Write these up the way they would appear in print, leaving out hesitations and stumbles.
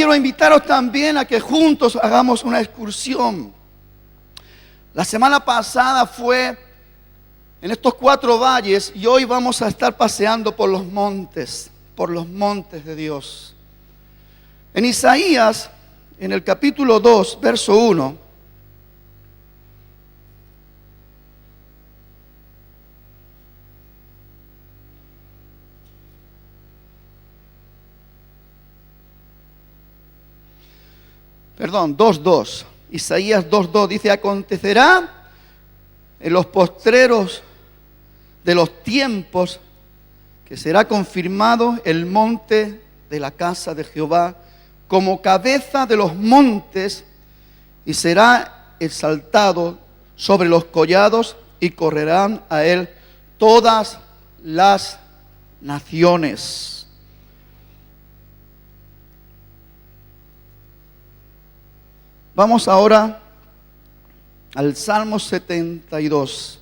quiero invitaros también a que juntos hagamos una excursión. La semana pasada fue en estos 4 valles y hoy vamos a estar paseando por los montes de Dios. En Isaías, en el capítulo 2, verso 1, perdón, 2:2. Isaías 2:2 dice: acontecerá en los postreros de los tiempos que será confirmado el monte de la casa de Jehová como cabeza de los montes, y será exaltado sobre los collados, y correrán a él todas las naciones. Vamos ahora al Salmo 72.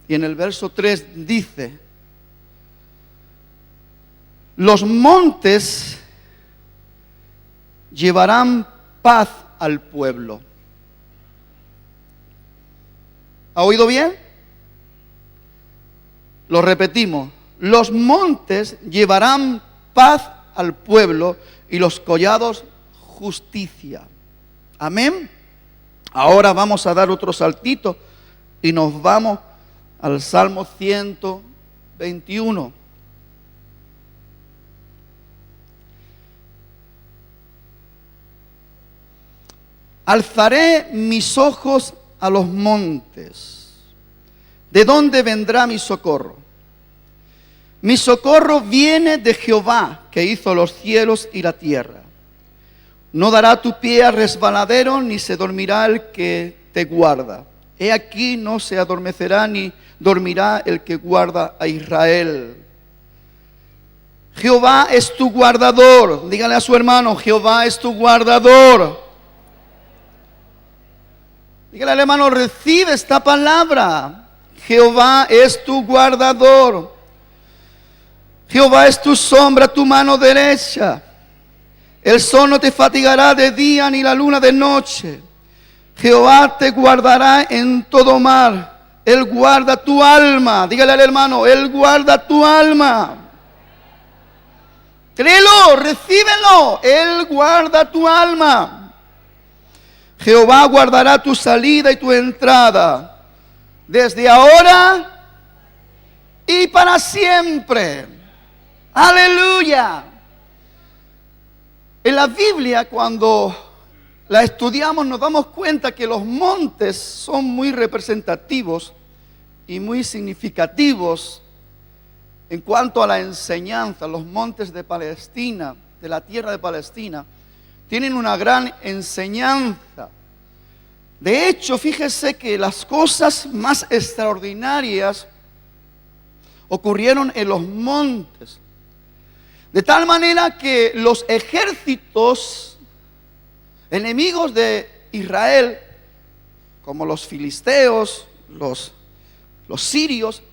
Y en el verso 3 dice: los montes llevarán paz al pueblo. ¿Ha oído bien? Lo repetimos: los montes llevarán paz al pueblo y los collados justicia. Amén. Ahora vamos a dar otro saltito y nos vamos al Salmo 121. Alzaré mis ojos a los montes. ¿De dónde vendrá mi socorro? Mi socorro viene de Jehová, que hizo los cielos y la tierra. No dará tu pie a resbaladero, ni se dormirá el que te guarda. He aquí, no se adormecerá ni dormirá el que guarda a Israel. Jehová es tu guardador. Dígale a su hermano: Jehová es tu guardador. Dígale al hermano: recibe esta palabra. Jehová es tu guardador. Jehová es tu sombra, tu mano derecha. El sol no te fatigará de día, ni la luna de noche. Jehová te guardará en todo mal. Él guarda tu alma. Dígale al hermano: Él guarda tu alma. Créelo, recíbelo. Él guarda tu alma. Jehová guardará tu salida y tu entrada, desde ahora y para siempre. Aleluya. En la Biblia, cuando la estudiamos, nos damos cuenta que los montes son muy representativos y muy significativos en cuanto a la enseñanza. Los montes de Palestina, de la tierra de Palestina, tienen una gran enseñanza. De hecho, fíjese que las cosas más extraordinarias ocurrieron en los montes. De tal manera que los ejércitos enemigos de Israel, como los filisteos, los sirios,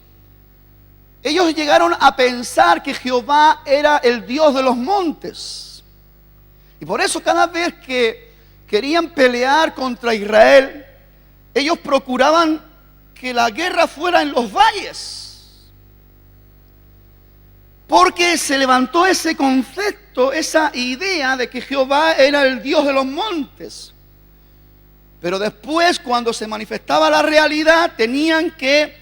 ellos llegaron a pensar que Jehová era el Dios de los montes. Y por eso cada vez que querían pelear contra Israel, ellos procuraban que la guerra fuera en los valles. Porque se levantó ese concepto, esa idea de que Jehová era el Dios de los montes. Pero después, cuando se manifestaba la realidad, tenían que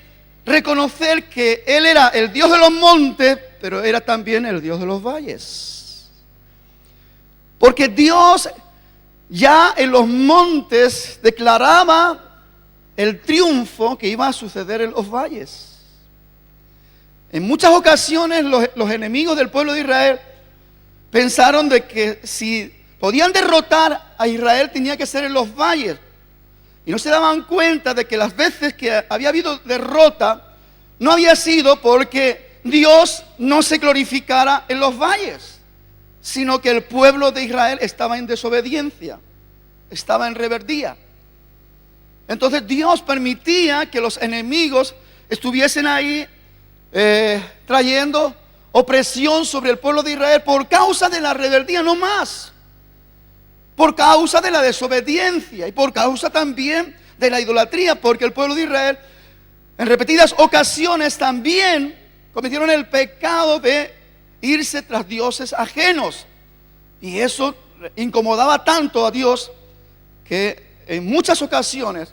reconocer que Él era el Dios de los montes, pero era también el Dios de los valles. Porque Dios ya en los montes declaraba el triunfo que iba a suceder en los valles. En muchas ocasiones los enemigos del pueblo de Israel pensaron de que si podían derrotar a Israel tenía que ser en los valles. Y no se daban cuenta de que las veces que había habido derrota no había sido porque Dios no se glorificara en los valles, sino que el pueblo de Israel estaba en desobediencia, estaba en rebeldía. Entonces Dios permitía que los enemigos estuviesen ahí trayendo opresión sobre el pueblo de Israel por causa de la rebeldía, no más. por causa de la desobediencia y por causa también de la idolatría, porque el pueblo de Israel en repetidas ocasiones también cometieron el pecado de irse tras dioses ajenos. Y eso incomodaba tanto a Dios que en muchas ocasiones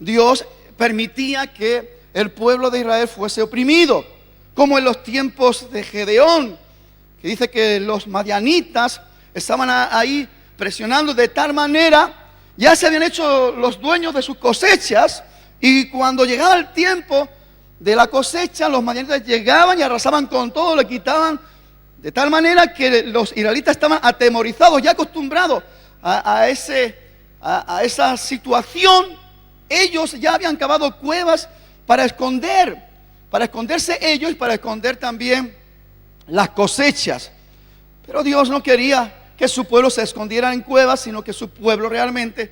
Dios permitía que el pueblo de Israel fuese oprimido, como en los tiempos de Gedeón, que dice que los madianitas estaban ahí presionando de tal manera, ya se habían hecho los dueños de sus cosechas, y cuando llegaba el tiempo de la cosecha, los madianitas llegaban y arrasaban con todo, le quitaban, de tal manera que los israelitas estaban atemorizados, ya acostumbrados a esa situación. Ellos ya habían cavado cuevas para esconderse ellos y para esconder también las cosechas. Pero Dios no quería que su pueblo se escondiera en cuevas, sino que su pueblo realmente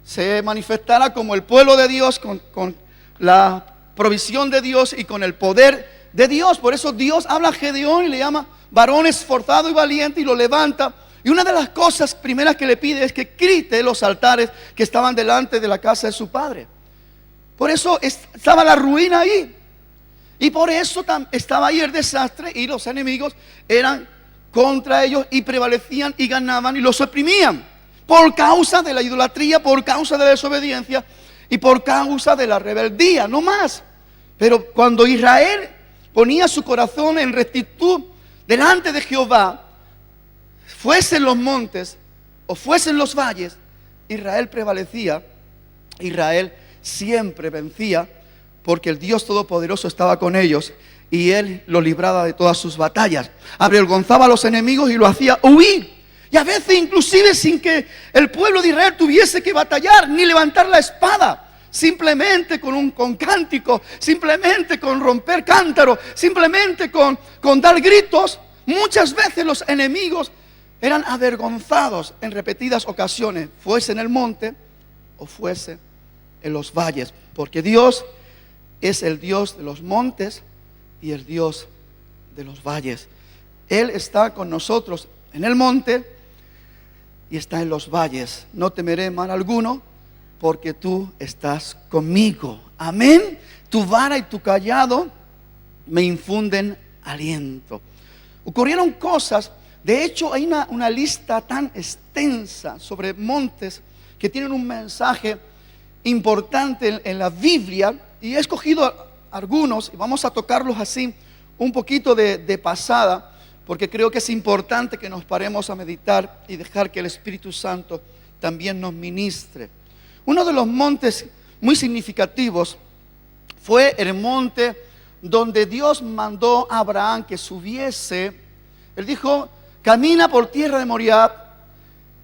se manifestara como el pueblo de Dios, con la provisión de Dios y con el poder de Dios. Por eso Dios habla a Gedeón y le llama varón esforzado y valiente, y lo levanta. Y una de las cosas primeras que le pide es que quite los altares que estaban delante de la casa de su padre. Por eso estaba la ruina ahí. Y por eso estaba ahí el desastre, y los enemigos eran contra ellos y prevalecían y ganaban y los oprimían. Por causa de la idolatría, por causa de la desobediencia y por causa de la rebeldía, no más. Pero cuando Israel ponía su corazón en rectitud delante de Jehová, fuesen los montes o fuesen los valles, Israel prevalecía. Israel siempre vencía, porque el Dios Todopoderoso estaba con ellos y Él los libraba de todas sus batallas. Avergonzaba a los enemigos y lo hacía huir. Y a veces inclusive sin que el pueblo de Israel tuviese que batallar ni levantar la espada. Simplemente con cántico, simplemente con romper cántaros, simplemente con dar gritos. Muchas veces los enemigos eran avergonzados en repetidas ocasiones, fuese en el monte o fuese en los valles, porque Dios es el Dios de los montes y el Dios de los valles. Él está con nosotros en el monte y está en los valles. No temeré mal alguno, porque tú estás conmigo. Amén. Tu vara y tu cayado me infunden aliento. Ocurrieron cosas. De hecho, hay una lista tan extensa sobre montes que tienen un mensaje importante en la Biblia, y he escogido algunos y vamos a tocarlos así un poquito de pasada, porque creo que es importante que nos paremos a meditar y dejar que el Espíritu Santo también nos ministre. Uno de los montes muy significativos fue el monte donde Dios mandó a Abraham que subiese. Él dijo: camina por tierra de Moriah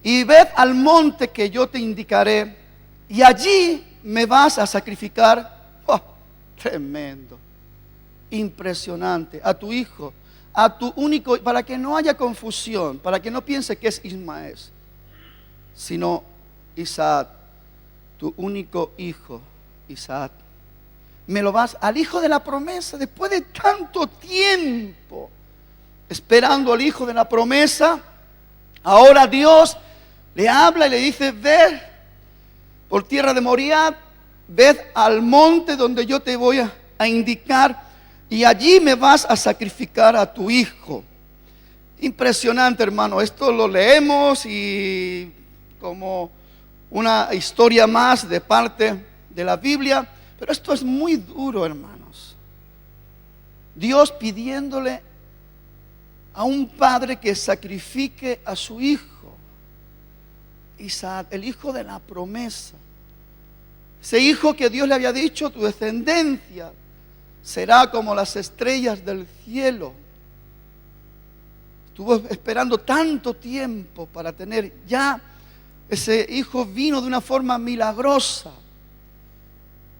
y ved al monte que yo te indicaré, y allí me vas a sacrificar. Oh, tremendo, impresionante, a tu hijo, a tu único, para que no haya confusión, para que no piense que es Ismael, sino Isaac, tu único hijo, Isaac. Me lo vas, al hijo de la promesa, después de tanto tiempo esperando al hijo de la promesa. Ahora Dios le habla y le dice: ve por tierra de Moriah, ved al monte donde yo te voy a indicar, y allí me vas a sacrificar a tu hijo. Impresionante, hermano. Esto lo leemos y como una historia más de parte de la Biblia, pero esto es muy duro, hermanos. Dios pidiéndole a un padre que sacrifique a su hijo, Isaac, el hijo de la promesa. Ese hijo que Dios le había dicho: tu descendencia será como las estrellas del cielo. Estuvo esperando tanto tiempo para tener. Ya ese hijo vino de una forma milagrosa,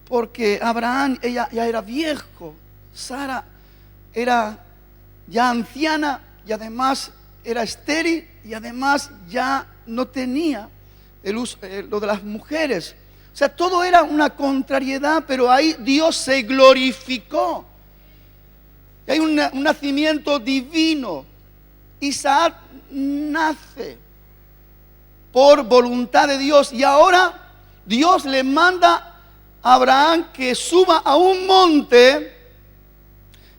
porque Abraham ya era viejo, Sara era ya anciana y además era estéril, y además ya no tenía lo de las mujeres. O sea, todo era una contrariedad, pero ahí Dios se glorificó. Hay un nacimiento divino. Isaac nace. por voluntad de Dios. Y ahora Dios le manda a Abraham que suba a un monte,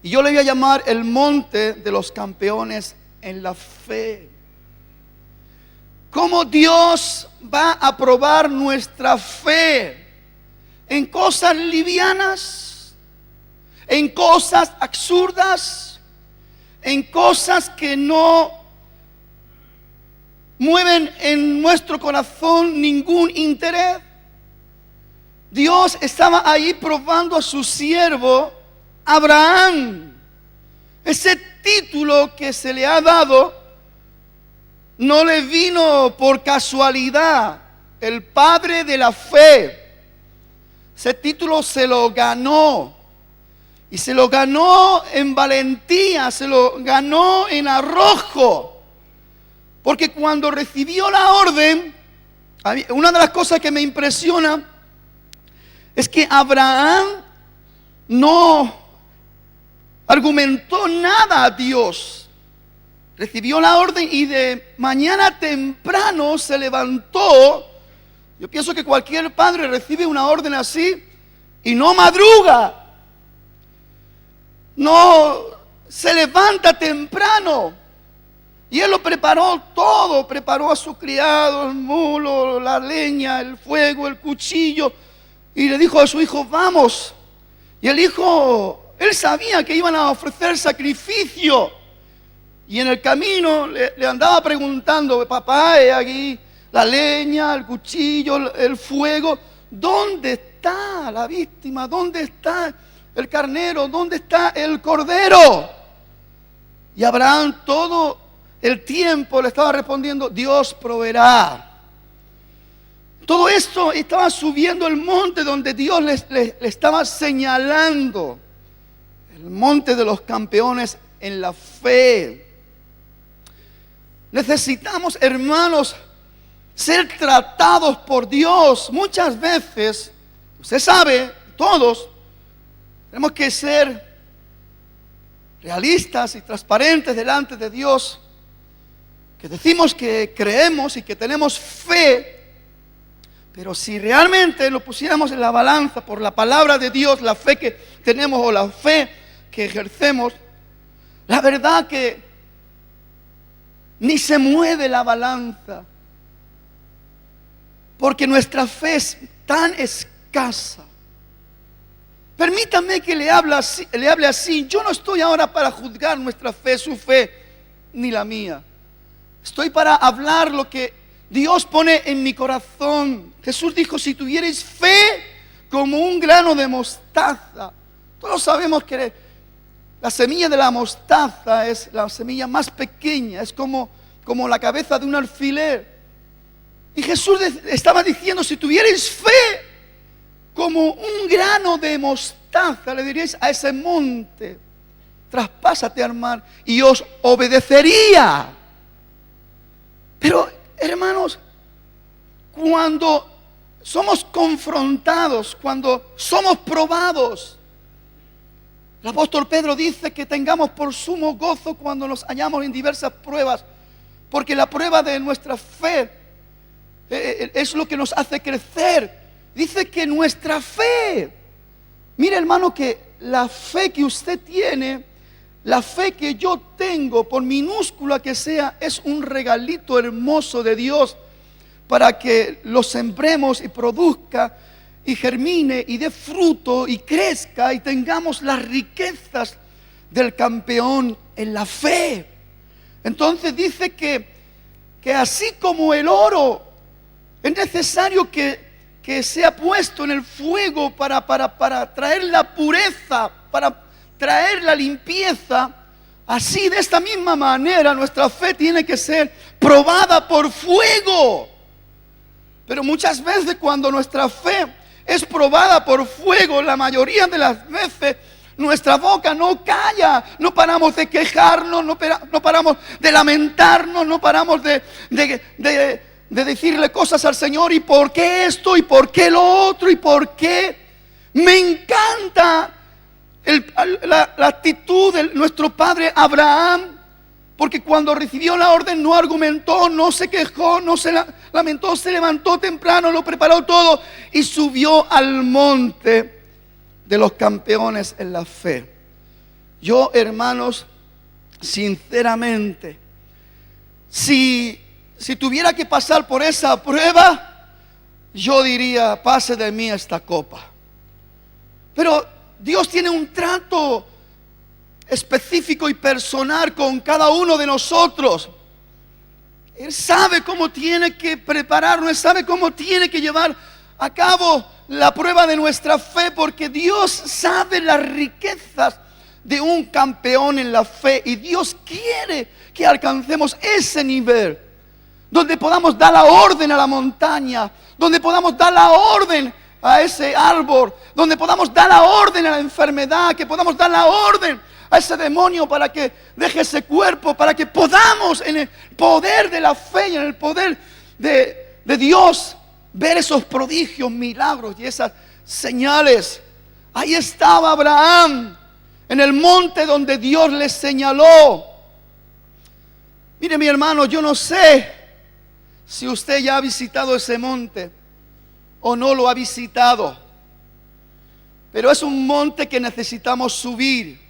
y yo le voy a llamar el monte de los campeones en la fe. ¿Cómo Dios va a probar nuestra fe? En cosas livianas, en cosas absurdas, en cosas que no mueven en nuestro corazón ningún interés. Dios estaba ahí probando a su siervo Abraham. Ese título que se le ha dado no le vino por casualidad. El padre de la fe. Ese título se lo ganó. Y se lo ganó en valentía, se lo ganó en arrojo. Porque cuando recibió la orden, una de las cosas que me impresiona es que Abraham no argumentó nada a Dios. Recibió la orden y de mañana temprano se levantó. Yo pienso que cualquier padre recibe una orden así y no madruga. No se levanta temprano. Y él lo preparó todo. Preparó a su criado, el mulo, la leña, el fuego, el cuchillo. Y le dijo a su hijo, vamos. Y el hijo, él sabía que iban a ofrecer sacrificio. Y en el camino le andaba preguntando, papá, aquí la leña, el cuchillo, el fuego. ¿Dónde está la víctima? ¿Dónde está el carnero? ¿Dónde está el cordero? Y Abraham todo el tiempo le estaba respondiendo, Dios proveerá. Todo esto estaba subiendo el monte donde Dios le estaba señalando. El monte de los campeones en la fe. Necesitamos, hermanos, ser tratados por Dios. Muchas veces, usted sabe, todos, tenemos que ser realistas y transparentes delante de Dios. Que decimos que creemos y que tenemos fe. Pero si realmente lo pusiéramos en la balanza por la palabra de Dios, la fe que tenemos o la fe que ejercemos, la verdad que ni se mueve la balanza. Porque nuestra fe es tan escasa. Permítame que le hable así. Yo no estoy ahora para juzgar nuestra fe, su fe, ni la mía. Estoy para hablar lo que Dios pone en mi corazón. Jesús dijo, si tuvierais fe como un grano de mostaza. Todos sabemos que la semilla de la mostaza es la semilla más pequeña. Es como la cabeza de un alfiler. Y Jesús estaba diciendo, si tuvierais fe como un grano de mostaza, le diríais a ese monte, traspásate al mar, y os obedecería. Pero, hermanos, cuando somos confrontados, cuando somos probados, el apóstol Pedro dice que tengamos por sumo gozo cuando nos hallamos en diversas pruebas, porque la prueba de nuestra fe es lo que nos hace crecer. Dice que nuestra fe, mire hermano, que la fe que usted tiene, la fe que yo tengo, por minúscula que sea, es un regalito hermoso de Dios para que lo sembremos y produzca y germine y dé fruto y crezca y tengamos las riquezas del campeón en la fe. Entonces dice que así como el oro es necesario que sea puesto en el fuego para traer la pureza, para traer la limpieza, así de esta misma manera nuestra fe tiene que ser probada por fuego. Pero muchas veces cuando nuestra fe es probada por fuego, la mayoría de las veces nuestra boca no calla, no paramos de quejarnos, no paramos de lamentarnos, no paramos de decirle cosas al Señor, y por qué esto, y por qué lo otro, y por qué. Me encanta la actitud de nuestro padre Abraham, Porque cuando recibió la orden no argumentó, no se quejó, no se lamentó, se levantó temprano, lo preparó todo y subió al monte de los campeones en la fe. Yo, hermanos, sinceramente, si tuviera que pasar por esa prueba, yo diría, pase de mí esta copa. Pero Dios tiene un trato específico y personal con cada uno de nosotros. Él sabe cómo tiene que prepararnos, Él sabe cómo tiene que llevar a cabo la prueba de nuestra fe, porque Dios sabe las riquezas de un campeón en la fe y Dios quiere que alcancemos ese nivel donde podamos dar la orden a la montaña, donde podamos dar la orden a ese árbol, donde podamos dar la orden a la enfermedad, que podamos dar la orden a ese demonio para que deje ese cuerpo, para que podamos en el poder de la fe y en el poder de Dios ver esos prodigios, milagros y esas señales. Ahí estaba Abraham en el monte donde Dios le señaló. Mire, mi hermano, yo no sé si usted ya ha visitado ese monte o no lo ha visitado, pero es un monte que necesitamos subir.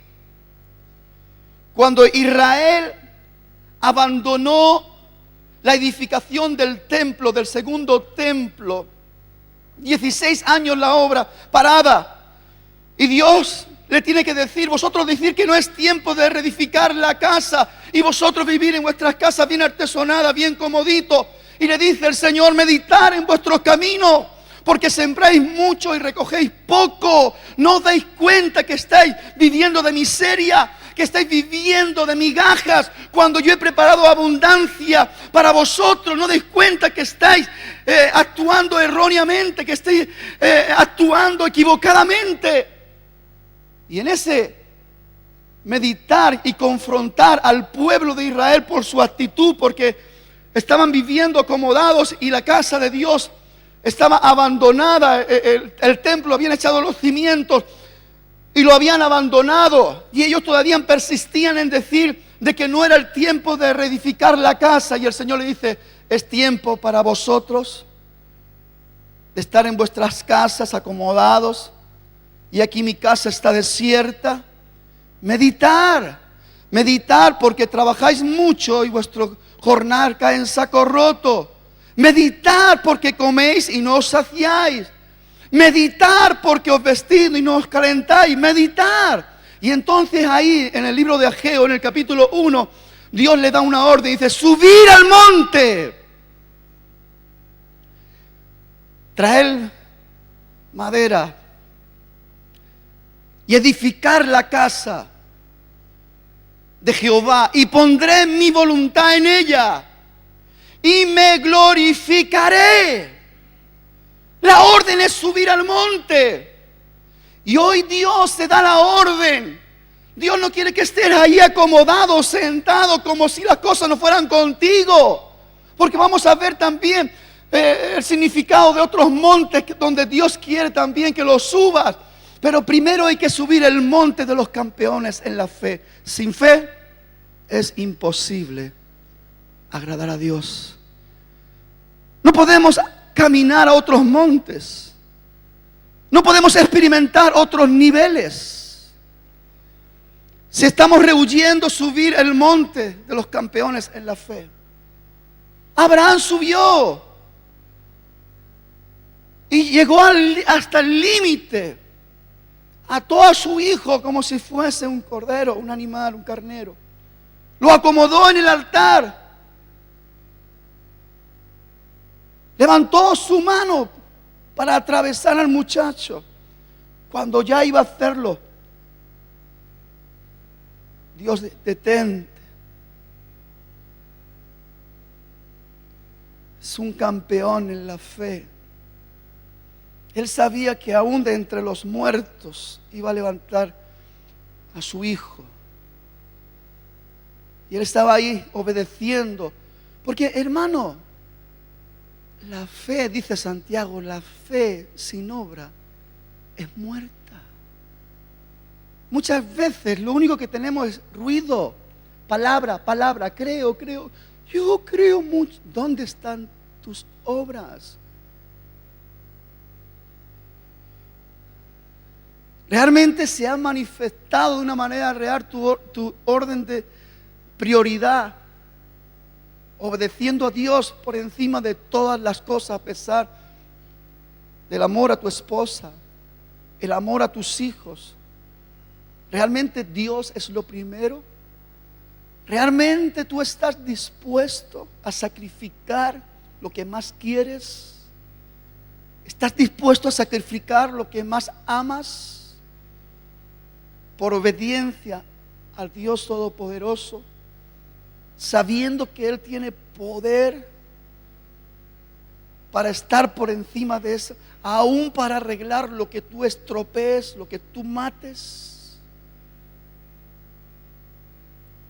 Cuando Israel abandonó la edificación del templo, del segundo templo, 16 años la obra parada, y Dios le tiene que decir, vosotros decir que no es tiempo de reedificar la casa, y vosotros vivir en vuestras casas bien artesonadas, bien comodito. Y le dice el Señor, meditar en vuestros caminos, porque sembráis mucho y recogéis poco. No os dais cuenta que estáis viviendo de miseria, que estáis viviendo de migajas, cuando yo he preparado abundancia para vosotros. No dais cuenta que estáis actuando erróneamente, que estáis actuando equivocadamente. Y en ese meditar y confrontar al pueblo de Israel por su actitud, porque estaban viviendo acomodados y la casa de Dios estaba abandonada, el templo habían echado los cimientos y lo habían abandonado, y ellos todavía persistían en decir de que no era el tiempo de reedificar la casa. Y el Señor le dice, es tiempo para vosotros de estar en vuestras casas acomodados, y aquí mi casa está desierta. Meditar porque trabajáis mucho y vuestro jornal cae en saco roto. Meditar porque coméis y no os saciáis. Meditar porque os vestís y no os calentáis. Meditar. Y entonces ahí en el libro de Ageo, en el capítulo 1, Dios le da una orden y dice, subir al monte, traer madera y edificar la casa de Jehová, y pondré mi voluntad en ella y me glorificaré. La orden es subir al monte, y hoy Dios te da la orden. Dios no quiere que estés ahí acomodado, sentado, como si las cosas no fueran contigo, porque vamos a ver también el significado de otros montes donde Dios quiere también que los subas. Pero primero hay que subir el monte de los campeones en la fe. Sin fe es imposible agradar a Dios. No podemos caminar a otros montes. No podemos experimentar otros niveles si estamos rehuyendo subir el monte de los campeones en la fe. Abraham subió y llegó hasta el límite. Ató a su hijo como si fuese un cordero, un animal, un carnero. Lo acomodó en el altar. Levantó su mano para atravesar al muchacho. Cuando ya iba a hacerlo, Dios, detente. Es un campeón en la fe. Él sabía que aún de entre los muertos iba a levantar a su hijo. Y él estaba ahí obedeciendo. Porque, hermano, la fe, dice Santiago, la fe sin obra es muerta. Muchas veces lo único que tenemos es ruido, palabra, creo. Yo creo mucho. ¿Dónde están tus obras? ¿Realmente se ha manifestado de una manera real tu orden de prioridad? Obedeciendo a Dios por encima de todas las cosas, a pesar del amor a tu esposa, el amor a tus hijos. ¿Realmente Dios es lo primero? ¿Realmente tú estás dispuesto a sacrificar lo que más quieres? ¿Estás dispuesto a sacrificar lo que más amas por obediencia al Dios Todopoderoso, sabiendo que Él tiene poder para estar por encima de eso, aún para arreglar lo que tú estropees, lo que tú mates?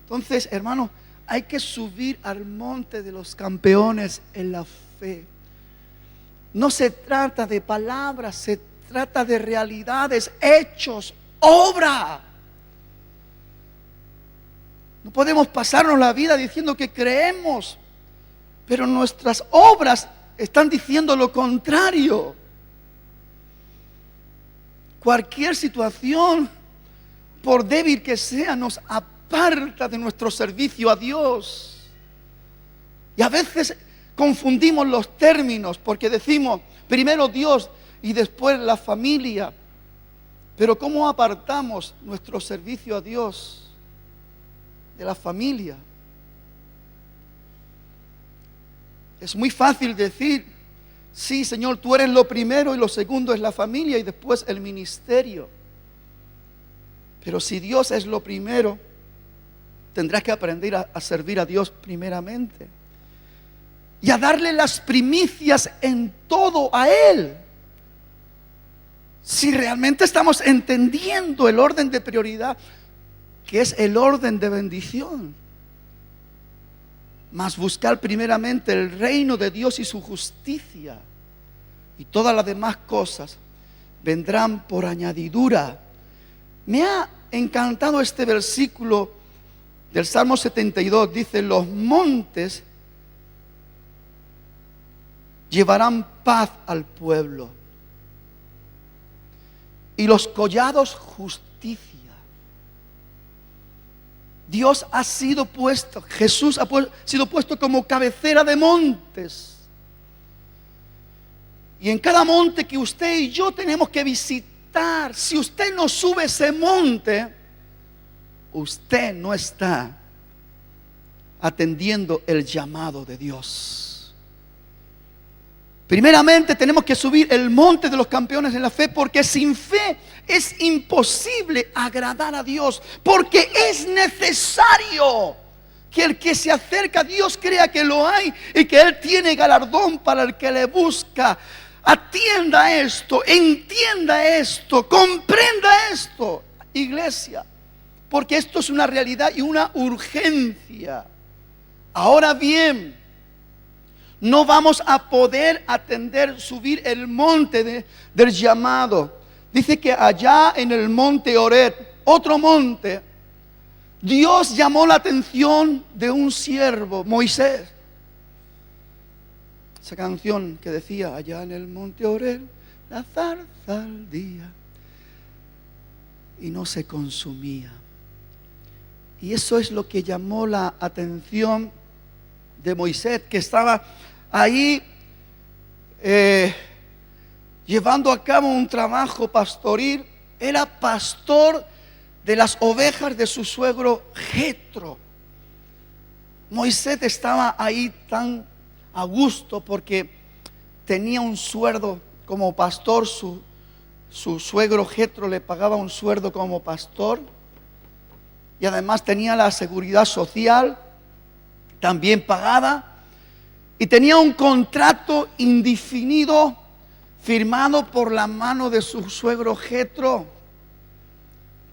Entonces, hermano, hay que subir al monte de los campeones en la fe. No se trata de palabras, se trata de realidades, hechos, obra. No podemos pasarnos la vida diciendo que creemos, pero nuestras obras están diciendo lo contrario. Cualquier situación, por débil que sea, nos aparta de nuestro servicio a Dios. Y a veces confundimos los términos porque decimos primero Dios y después la familia. Pero ¿cómo apartamos nuestro servicio a Dios de la familia? Es muy fácil decir, sí, Señor, tú eres lo primero y lo segundo es la familia y después el ministerio. Pero si Dios es lo primero, tendrás que aprender a servir a Dios primeramente y a darle las primicias en todo a Él. Si realmente estamos entendiendo el orden de prioridad, que es el orden de bendición, mas buscar primeramente el reino de Dios y su justicia, y todas las demás cosas vendrán por añadidura. Me ha encantado este versículo del Salmo 72. Dice: los montes llevarán paz al pueblo y los collados justicia. Dios ha sido puesto, Jesús ha sido puesto como cabecera de montes. Y en cada monte que usted y yo tenemos que visitar, si usted no sube ese monte, usted no está atendiendo el llamado de Dios. Primeramente tenemos que subir el monte de los campeones en la fe, porque sin fe es imposible agradar a Dios, porque es necesario que el que se acerca a Dios crea que lo hay y que Él tiene galardón para el que le busca. Atienda esto, entienda esto, comprenda esto, iglesia, porque esto es una realidad y una urgencia. Ahora bien, no vamos a poder subir el monte del llamado. Dice que allá en el monte Horeb, otro monte, Dios llamó la atención de un siervo, Moisés. Esa canción que decía: allá en el monte Horeb, la zarza ardía y no se consumía. Y eso es lo que llamó la atención de Moisés, que estaba ahí llevando a cabo un trabajo pastoril. Era pastor de las ovejas de su suegro Jetro. Moisés estaba ahí tan a gusto porque tenía un sueldo como pastor. Su suegro Jetro le pagaba un sueldo como pastor y además tenía la seguridad social también pagada. Y tenía un contrato indefinido firmado por la mano de su suegro Jetro.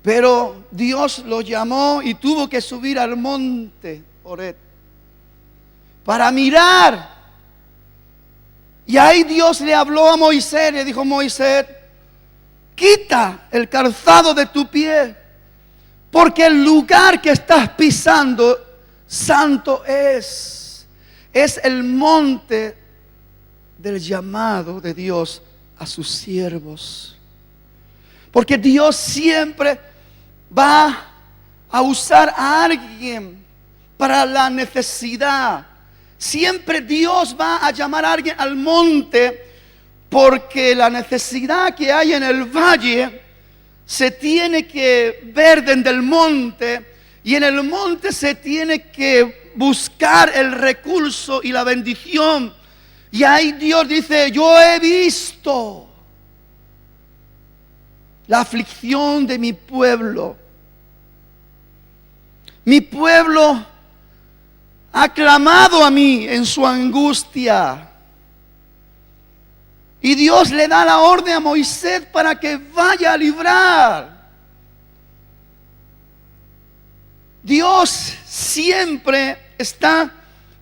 Pero Dios lo llamó y tuvo que subir al monte Horeb para mirar. Y ahí Dios le habló a Moisés, le dijo: Moisés, quita el calzado de tu pie, Porque el lugar que estás pisando, santo es. Es el monte del llamado de Dios a sus siervos. Porque Dios siempre va a usar a alguien para la necesidad. Siempre Dios va a llamar a alguien al monte, porque la necesidad que hay en el valle se tiene que ver desde el monte, y en el monte se tiene que buscar el recurso y la bendición. Y ahí Dios dice: yo he visto la aflicción de mi pueblo. Mi pueblo ha clamado a mí en su angustia. Y Dios le da la orden a Moisés para que vaya a librar. Dios siempre está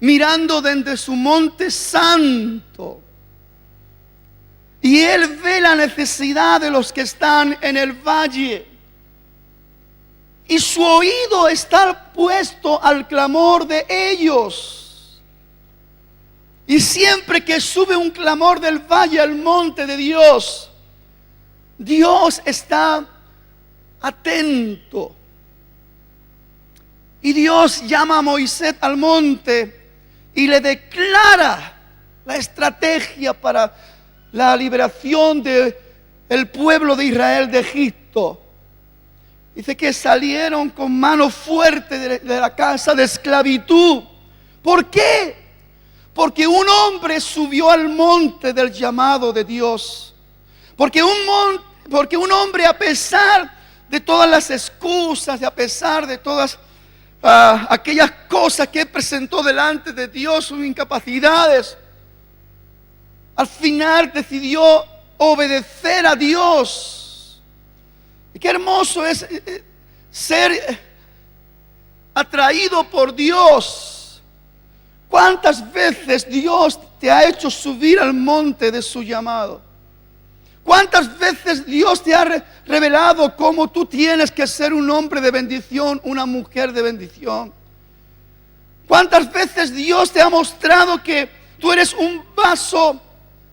mirando desde su monte santo. Y Él ve la necesidad de los que están en el valle. Y su oído está puesto al clamor de ellos. Y siempre que sube un clamor del valle al monte de Dios, Dios está atento. Y Dios llama a Moisés al monte y le declara la estrategia para la liberación del pueblo de Israel de Egipto. Dice que salieron con mano fuerte de la casa de esclavitud. ¿Por qué? Porque un hombre subió al monte del llamado de Dios. Porque un hombre, a pesar de todas las excusas, y a pesar de todas aquellas cosas que él presentó delante de Dios, sus incapacidades, al final decidió obedecer a Dios. Y qué hermoso es ser atraído por Dios. ¿Cuántas veces Dios te ha hecho subir al monte de su llamado? ¿Cuántas veces Dios te ha revelado cómo tú tienes que ser un hombre de bendición, una mujer de bendición? ¿Cuántas veces Dios te ha mostrado que tú eres un vaso,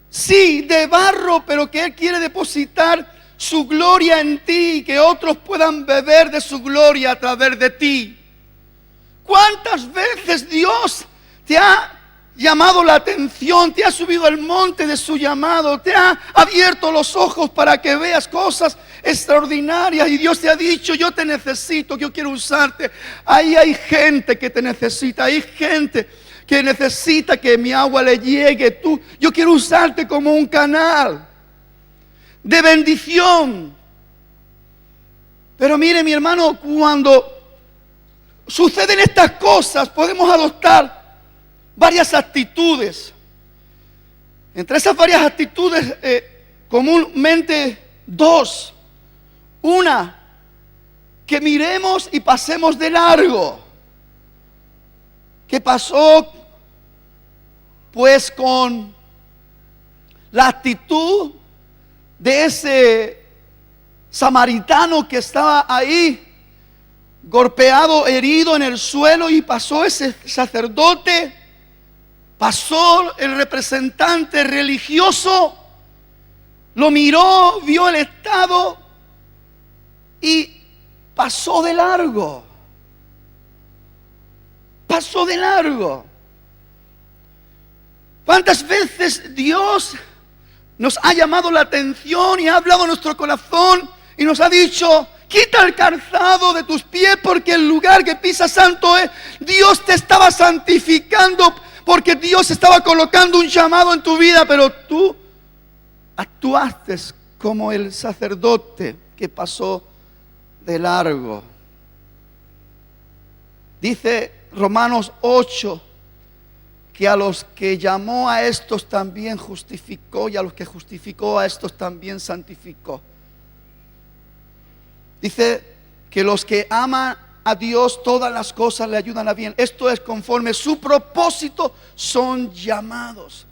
sí, de barro, pero que Él quiere depositar su gloria en ti, y que otros puedan beber de su gloria a través de ti? ¿Cuántas veces Dios te ha llamado la atención, te ha subido al monte de su llamado, te ha abierto los ojos para que veas cosas extraordinarias, y Dios te ha dicho: yo te necesito, yo quiero usarte? Ahí hay gente que te necesita, hay gente que necesita que mi agua le llegue. Yo quiero usarte como un canal de bendición. Pero mire, mi hermano, cuando suceden estas cosas, podemos adoptar varias actitudes. Entre esas varias actitudes, comúnmente dos. Una, que miremos y pasemos de largo. ¿Qué pasó pues con la actitud de ese samaritano que estaba ahí, golpeado, herido en el suelo? Y pasó ese sacerdote, pasó el representante religioso, lo miró, vio el estado y pasó de largo. Pasó de largo. ¿Cuántas veces Dios nos ha llamado la atención y ha hablado a nuestro corazón y nos ha dicho: quita el calzado de tus pies, porque el lugar que pisas santo es? Dios te estaba santificando, porque Dios estaba colocando un llamado en tu vida, pero tú actuaste como el sacerdote que pasó de largo. Dice Romanos 8 que a los que llamó a estos también justificó, y a los que justificó a estos también santificó. Dice que los que aman a Dios, todas las cosas le ayudan a bien. Esto es conforme su propósito son llamados.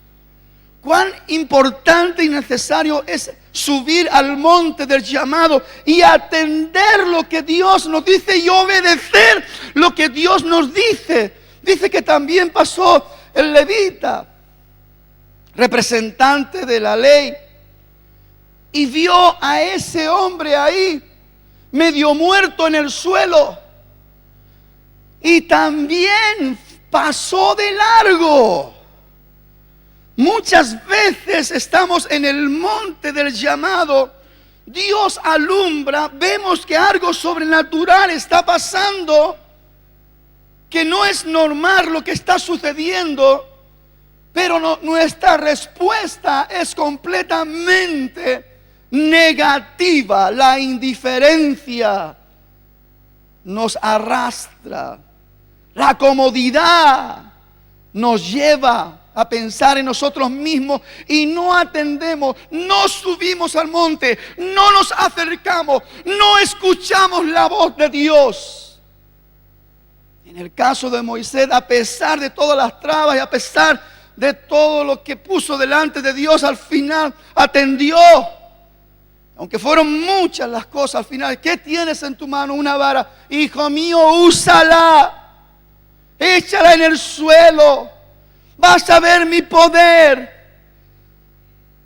cuán importante y necesario es subir al monte del llamado y atender lo que Dios nos dice y obedecer lo que Dios nos dice. Dice que también pasó el levita, representante de la ley, y vio a ese hombre ahí, medio muerto en el suelo, y también pasó de largo. Muchas veces estamos en el monte del llamado, Dios alumbra, vemos que algo sobrenatural está pasando, que no es normal lo que está sucediendo, pero nuestra respuesta es completamente negativa. La indiferencia nos arrastra, la comodidad nos lleva a pensar en nosotros mismos y no atendemos, no subimos al monte, no nos acercamos, no escuchamos la voz de Dios. En el caso de Moisés, a pesar de todas las trabas y a pesar de todo lo que puso delante de Dios, al final atendió. Aunque fueron muchas las cosas, al final, ¿qué tienes en tu mano? Una vara. Hijo mío, úsala, échala en el suelo, vas a ver mi poder.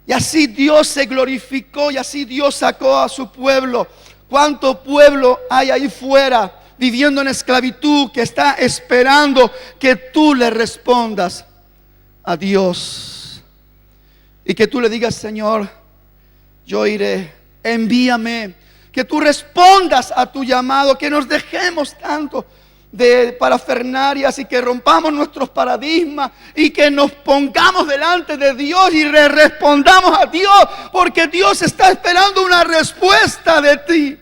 Y así Dios se glorificó y así Dios sacó a su pueblo. ¿Cuánto pueblo hay ahí fuera viviendo en esclavitud que está esperando que tú le respondas a Dios? Y que tú le digas: Señor, yo iré, envíame. Que tú respondas a tu llamado, que nos dejemos tanto de parafernarias y que rompamos nuestros paradigmas y que nos pongamos delante de Dios y le respondamos a Dios, porque Dios está esperando una respuesta de ti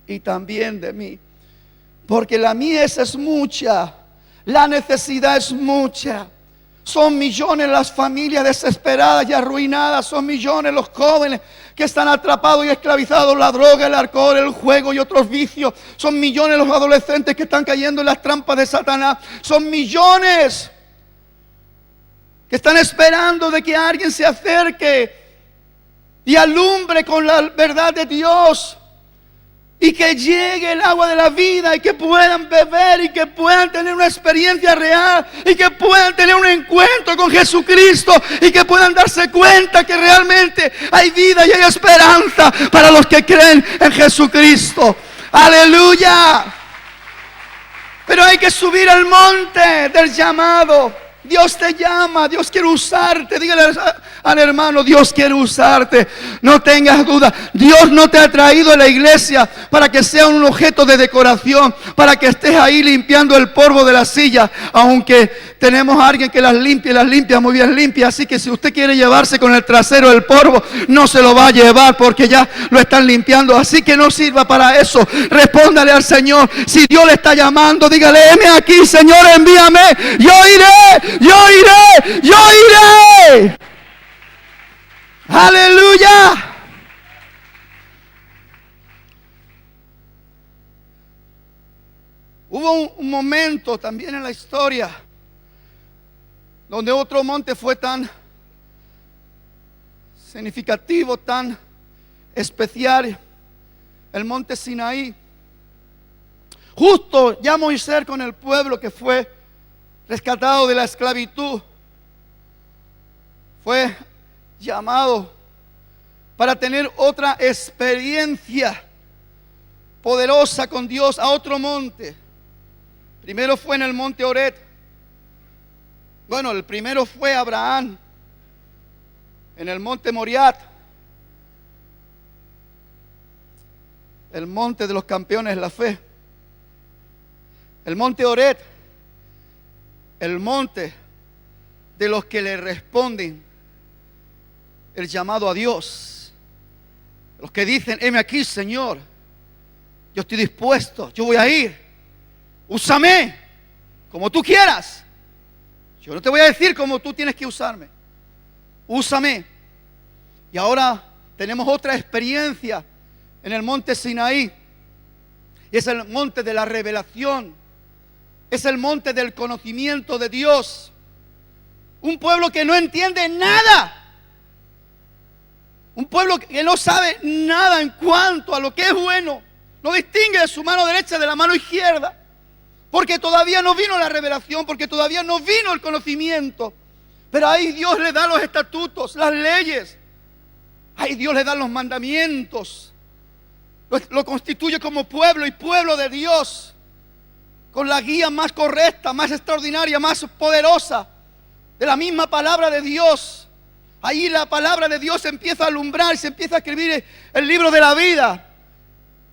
y también de mí, porque la mies es mucha, la necesidad es mucha. Son millones las familias desesperadas y arruinadas. Son millones los jóvenes que están atrapados y esclavizados. La droga, el alcohol, el juego y otros vicios. Son millones los adolescentes que están cayendo en las trampas de Satanás. Son millones que están esperando de que alguien se acerque y alumbre con la verdad de Dios, y que llegue el agua de la vida y que puedan beber y que puedan tener una experiencia real y que puedan tener un encuentro con Jesucristo y que puedan darse cuenta que realmente hay vida y hay esperanza para los que creen en Jesucristo. ¡Aleluya! Pero hay que subir al monte del llamado. Dios te llama, Dios quiere usarte. Dígale al hermano: Dios quiere usarte. No tengas duda. Dios no te ha traído a la iglesia para que sea un objeto de decoración, para que estés ahí limpiando el polvo de la silla. Aunque tenemos a alguien que las limpia muy bien limpia. Así que si usted quiere llevarse con el trasero el polvo, no se lo va a llevar porque ya lo están limpiando. Así que no sirva para eso. Respóndale al Señor. Si Dios le está llamando, dígale: heme aquí, Señor, envíame. Yo iré. Yo iré, yo iré. Aleluya. Hubo un momento también en la historia donde otro monte fue tan significativo, tan especial, el monte Sinaí. Justo ya Moisés con el pueblo que fue rescatado de la esclavitud, fue llamado para tener otra experiencia poderosa con Dios a otro monte. Primero fue en el monte Horeb. Bueno, el primero fue Abraham en el monte Moriah, el monte de los campeones de la fe. El monte Horeb, el monte de los que le responden el llamado a Dios. Los que dicen: heme aquí, Señor, yo estoy dispuesto, yo voy a ir, úsame como tú quieras. Yo no te voy a decir cómo tú tienes que usarme, úsame. Y ahora tenemos otra experiencia en el monte Sinaí, y es el monte de la revelación. Es el monte del conocimiento de Dios. Un pueblo que no entiende nada. Un pueblo que no sabe nada en cuanto a lo que es bueno. No distingue de su mano derecha de la mano izquierda. Porque todavía no vino la revelación, porque todavía no vino el conocimiento. Pero ahí Dios le da los estatutos, las leyes. Ahí Dios le da los mandamientos. Lo constituye como pueblo y pueblo de Dios. Con la guía más correcta, más extraordinaria, más poderosa. De la misma palabra de Dios. Ahí la palabra de Dios empieza a alumbrar, se empieza a escribir el libro de la vida.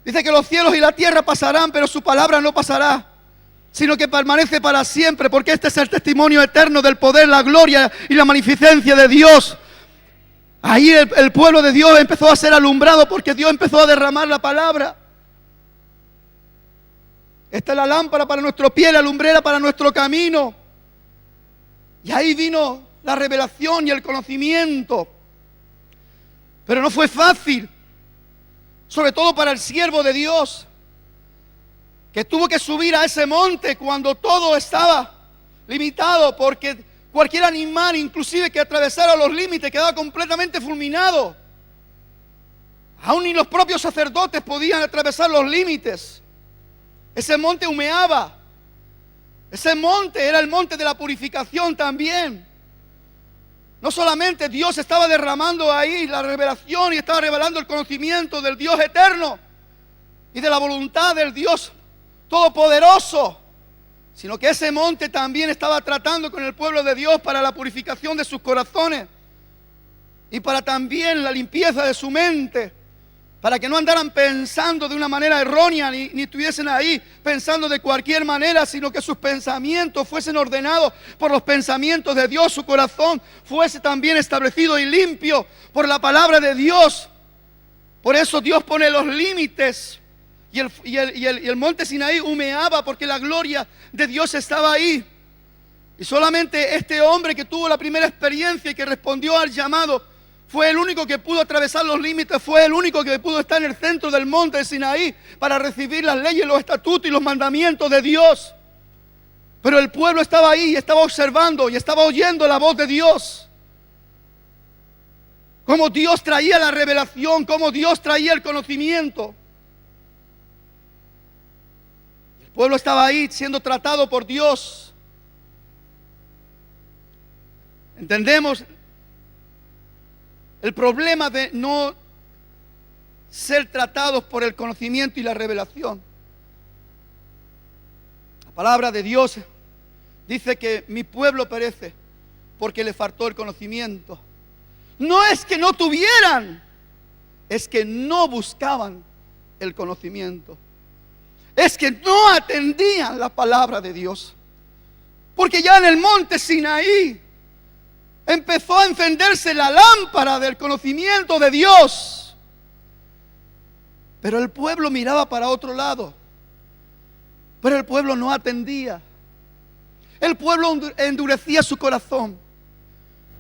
Dice que los cielos y la tierra pasarán, pero su palabra no pasará, sino que permanece para siempre, porque este es el testimonio eterno del poder, la gloria y la magnificencia de Dios. Ahí el pueblo de Dios empezó a ser alumbrado porque Dios empezó a derramar la palabra. Esta es la lámpara para nuestro pie, la lumbrera para nuestro camino. Y ahí vino la revelación y el conocimiento. Pero no fue fácil, sobre todo para el siervo de Dios, que tuvo que subir a ese monte cuando todo estaba limitado, porque cualquier animal, inclusive que atravesara los límites, quedaba completamente fulminado. Aún ni los propios sacerdotes podían atravesar los límites. Ese monte humeaba. Ese monte era el monte de la purificación también. No solamente Dios estaba derramando ahí la revelación y estaba revelando el conocimiento del Dios eterno y de la voluntad del Dios todopoderoso, sino que ese monte también estaba tratando con el pueblo de Dios para la purificación de sus corazones y para también la limpieza de su mente, para que no andaran pensando de una manera errónea ni estuviesen ahí pensando de cualquier manera, sino que sus pensamientos fuesen ordenados por los pensamientos de Dios, su corazón fuese también establecido y limpio por la palabra de Dios. Por eso Dios pone los límites y el monte Sinaí humeaba porque la gloria de Dios estaba ahí. Y solamente este hombre que tuvo la primera experiencia y que respondió al llamado fue el único que pudo atravesar los límites, fue el único que pudo estar en el centro del monte de Sinaí para recibir las leyes, los estatutos y los mandamientos de Dios. Pero el pueblo estaba ahí y estaba observando y estaba oyendo la voz de Dios. Cómo Dios traía la revelación, cómo Dios traía el conocimiento. El pueblo estaba ahí siendo tratado por Dios. ¿Entendemos el problema de no ser tratados por el conocimiento y la revelación? La palabra de Dios dice que mi pueblo perece porque le faltó el conocimiento. No es que no tuvieran, es que no buscaban el conocimiento. Es que no atendían la palabra de Dios. Porque ya en el monte Sinaí empezó a encenderse la lámpara del conocimiento de Dios. Pero el pueblo miraba para otro lado. Pero el pueblo no atendía. El pueblo endurecía su corazón.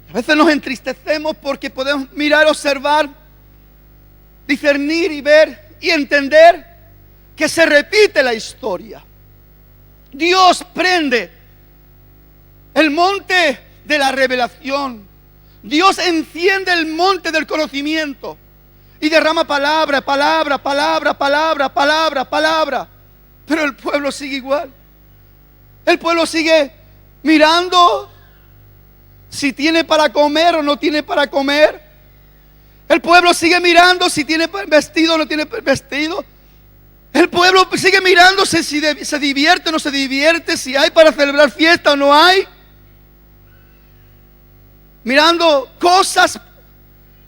A veces nos entristecemos porque podemos mirar, observar, discernir y ver y entender que se repite la historia. Dios prende el monte de la revelación. Dios enciende el monte del conocimiento y derrama palabra, palabra, palabra, palabra, palabra, palabra. Pero el pueblo sigue igual. El pueblo sigue mirando si tiene para comer o no tiene para comer. El pueblo sigue mirando si tiene vestido o no tiene vestido. El pueblo sigue mirando si se divierte o no se divierte, si hay para celebrar fiesta o no hay. Mirando cosas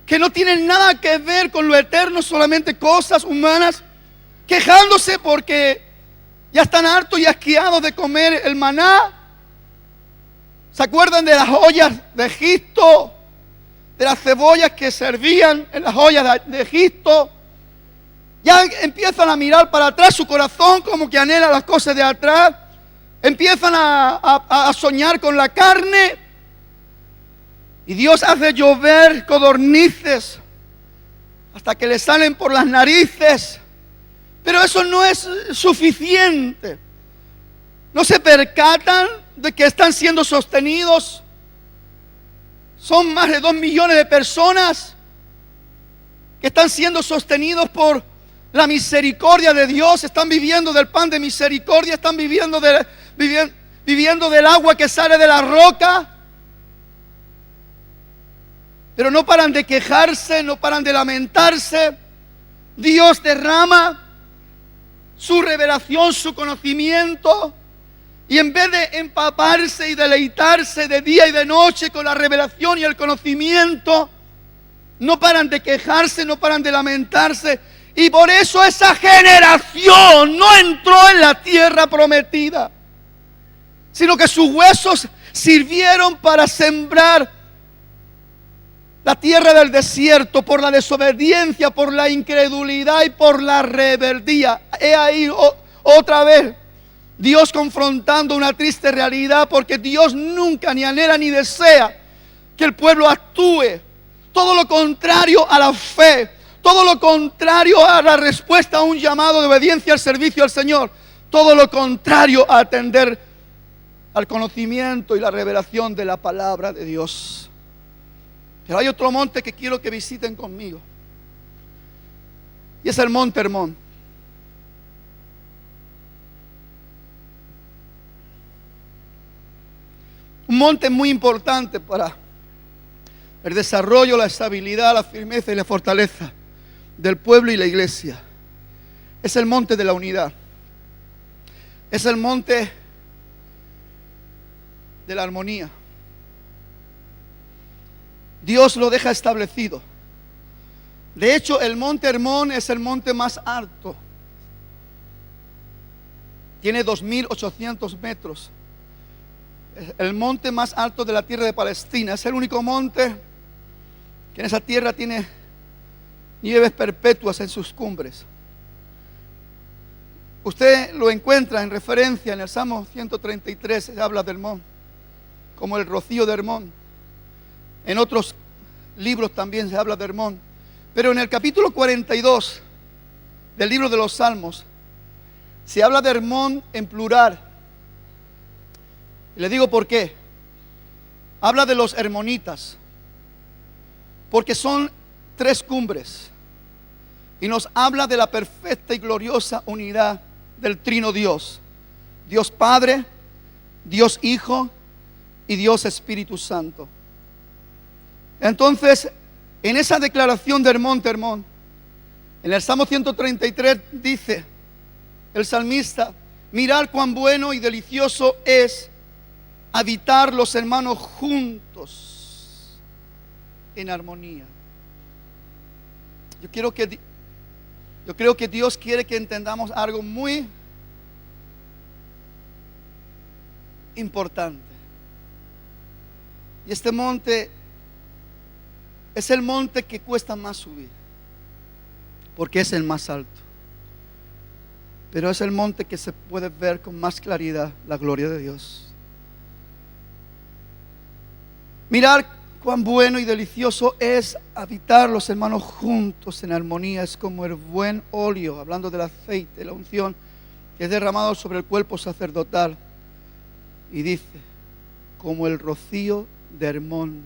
que no tienen nada que ver con lo eterno, solamente cosas humanas, quejándose porque ya están hartos y asqueados de comer el maná. ¿Se acuerdan de las ollas de Egipto? De las cebollas que servían en las ollas de Egipto. Ya empiezan a mirar para atrás, su corazón como que anhela las cosas de atrás. Empiezan a soñar con la carne. Y Dios hace llover codornices hasta que le salen por las narices. Pero eso no es suficiente. No se percatan de que están siendo sostenidos. Son más de 2 millones de personas que están siendo sostenidos por la misericordia de Dios, están viviendo del pan de misericordia, están viviendo del agua que sale de la roca. Pero no paran de quejarse, no paran de lamentarse. Dios derrama su revelación, su conocimiento, y en vez de empaparse y deleitarse de día y de noche con la revelación y el conocimiento, no paran de quejarse, no paran de lamentarse. Y por eso esa generación no entró en la tierra prometida, sino que sus huesos sirvieron para sembrar la tierra del desierto por la desobediencia, por la incredulidad y por la rebeldía. He ahí otra vez Dios confrontando una triste realidad, porque Dios nunca ni anhela ni desea que el pueblo actúe. Todo lo contrario a la fe, todo lo contrario a la respuesta a un llamado de obediencia al servicio al Señor, todo lo contrario a atender al conocimiento y la revelación de la palabra de Dios. Pero hay otro monte que quiero que visiten conmigo, y es el monte Hermón. Un monte muy importante para el desarrollo, la estabilidad, la firmeza y la fortaleza del pueblo y la iglesia. Es el monte de la unidad. Es el monte de la armonía. Dios lo deja establecido. De hecho, el monte Hermón es el monte más alto. Tiene 2.800 metros. Es el monte más alto de la tierra de Palestina. Es el único monte que en esa tierra tiene nieves perpetuas en sus cumbres. Usted lo encuentra en referencia en el Salmo 133, se habla de Hermón como el rocío de Hermón. En otros libros también se habla de Hermón. Pero en el capítulo 42 del libro de los Salmos se habla de Hermón en plural. Y le digo por qué. Habla de los hermonitas, porque son 3 cumbres, y nos habla de la perfecta y gloriosa unidad del Trino Dios: Dios Padre, Dios Hijo y Dios Espíritu Santo. Entonces, en esa declaración del monte Hermón, en el Salmo 133 dice el salmista: mirad cuán bueno y delicioso es habitar los hermanos juntos en armonía. Yo creo que Dios quiere que entendamos algo muy importante. Y este monte es el monte que cuesta más subir, porque es el más alto. Pero es el monte que se puede ver con más claridad la gloria de Dios. Mirad cuán bueno y delicioso es habitar los hermanos juntos en armonía. Es como el buen óleo, hablando del aceite, la unción que es derramado sobre el cuerpo sacerdotal. Y dice, como el rocío de Hermón.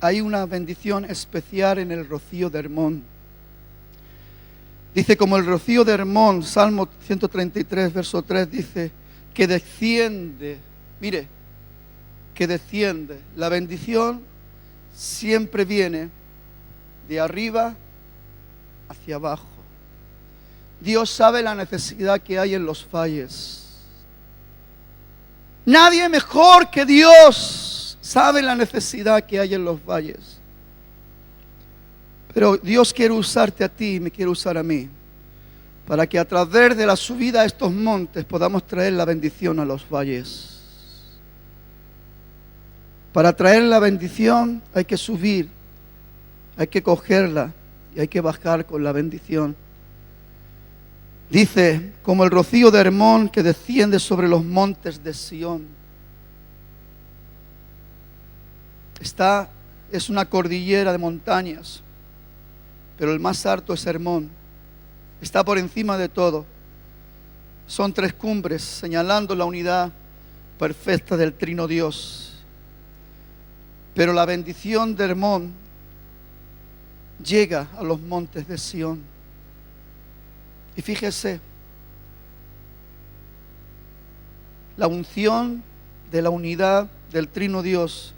Hay una bendición especial en el rocío de Hermón. Dice, como el rocío de Hermón, Salmo 133, verso 3, dice, que desciende, mire, que desciende. La bendición siempre viene de arriba hacia abajo. Dios sabe la necesidad que hay en los valles. Nadie mejor que Dios sabe la necesidad que hay en los valles. Pero Dios quiere usarte a ti y me quiere usar a mí, para que a través de la subida a estos montes podamos traer la bendición a los valles. Para traer la bendición hay que subir, hay que cogerla y hay que bajar con la bendición. Dice, como el rocío de Hermón que desciende sobre los montes de Sión. Es una cordillera de montañas, pero el más alto es Hermón. Está por encima de todo. Son 3 cumbres señalando la unidad perfecta del Trino Dios. Pero la bendición de Hermón llega a los montes de Sión. Y fíjese, la unción de la unidad del Trino Dios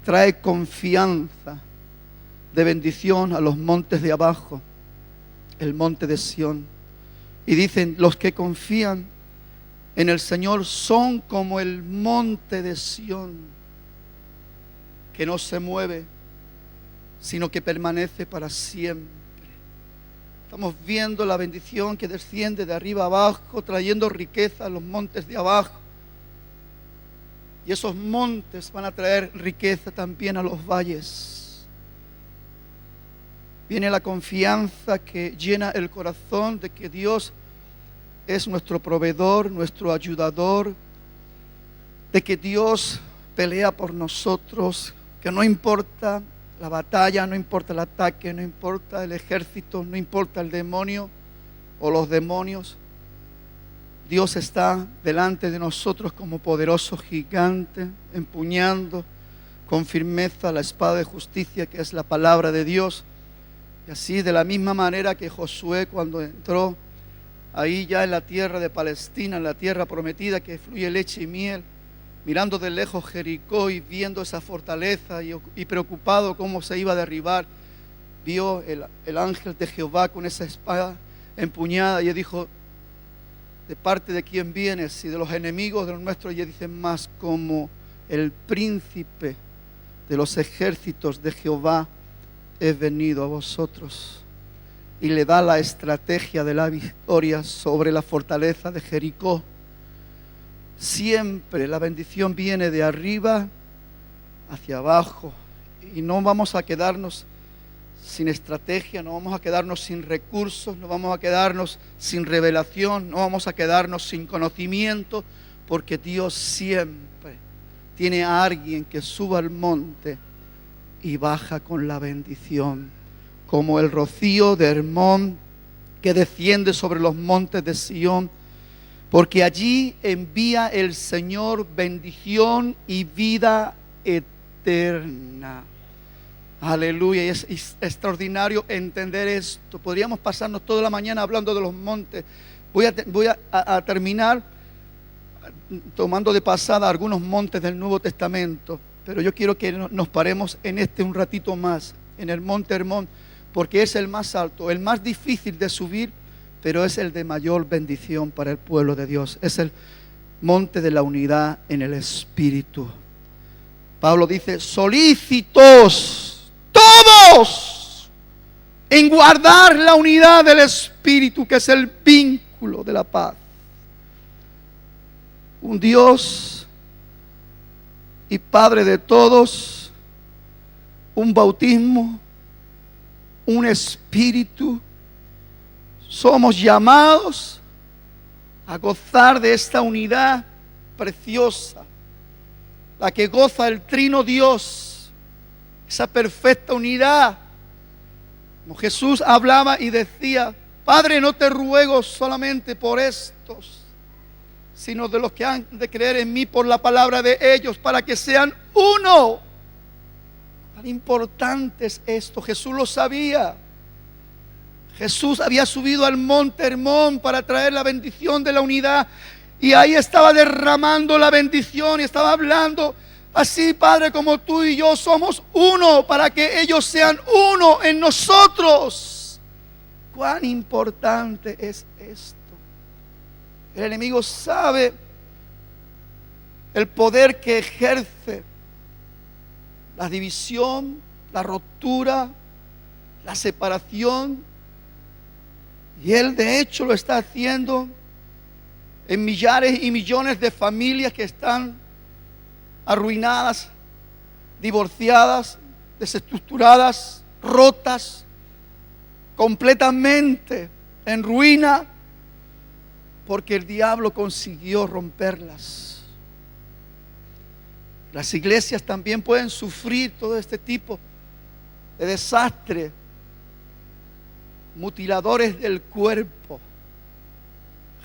trae confianza de bendición a los montes de abajo, el monte de Sión. Y dicen, los que confían en el Señor son como el monte de Sión, que no se mueve, sino que permanece para siempre. Estamos viendo la bendición que desciende de arriba abajo, trayendo riqueza a los montes de abajo. Y esos montes van a traer riqueza también a los valles. Viene la confianza que llena el corazón de que Dios es nuestro proveedor, nuestro ayudador, de que Dios pelea por nosotros, que no importa la batalla, no importa el ataque, no importa el ejército, no importa el demonio o los demonios. Dios está delante de nosotros como poderoso gigante, empuñando con firmeza la espada de justicia que es la palabra de Dios. Y así, de la misma manera que Josué, cuando entró ahí ya en la tierra de Palestina, en la tierra prometida que fluye leche y miel, mirando de lejos Jericó y viendo esa fortaleza y preocupado cómo se iba a derribar, vio el ángel de Jehová con esa espada empuñada y él dijo, ¿de parte de quién vienes? Y de los enemigos de los nuestros. Y él dice, más como el príncipe de los ejércitos de Jehová he venido a vosotros. Y le da la estrategia de la victoria sobre la fortaleza de Jericó. Siempre la bendición viene de arriba hacia abajo. Y no vamos a quedarnos sin estrategia, no vamos a quedarnos sin recursos, no vamos a quedarnos sin revelación, no vamos a quedarnos sin conocimiento, porque Dios siempre tiene a alguien que suba al monte y baja con la bendición, como el rocío de Hermón que desciende sobre los montes de Sión, porque allí envía el Señor bendición y vida eterna. Aleluya, y es extraordinario entender esto. Podríamos pasarnos toda la mañana hablando de los montes. Voy a terminar tomando de pasada algunos montes del Nuevo Testamento, pero yo quiero que nos paremos en un ratito más, en el monte Hermón, porque es el más alto, el más difícil de subir, pero es el de mayor bendición para el pueblo de Dios. Es el monte de la unidad en el Espíritu. Pablo dice, solícitos todos en guardar la unidad del Espíritu, que es el vínculo de la paz. Un Dios y Padre de todos, un bautismo, un Espíritu. Somos llamados a gozar de esta unidad preciosa, la que goza el Trino Dios. Esa perfecta unidad. Como Jesús hablaba y decía, Padre, no te ruego solamente por estos, sino de los que han de creer en mí por la palabra de ellos, para que sean uno. Tan importante es esto. Jesús lo sabía. Jesús había subido al monte Hermón para traer la bendición de la unidad, y ahí estaba derramando la bendición y estaba hablando. Así, Padre, como tú y yo somos uno, para que ellos sean uno en nosotros. Cuán importante es esto. El enemigo sabe el poder que ejerce la división, la ruptura, la separación. Y él de hecho lo está haciendo en millares y millones de familias que están arruinadas, divorciadas, desestructuradas, rotas, completamente en ruina, porque el diablo consiguió romperlas. Las iglesias también pueden sufrir todo este tipo de desastre, mutiladores del cuerpo,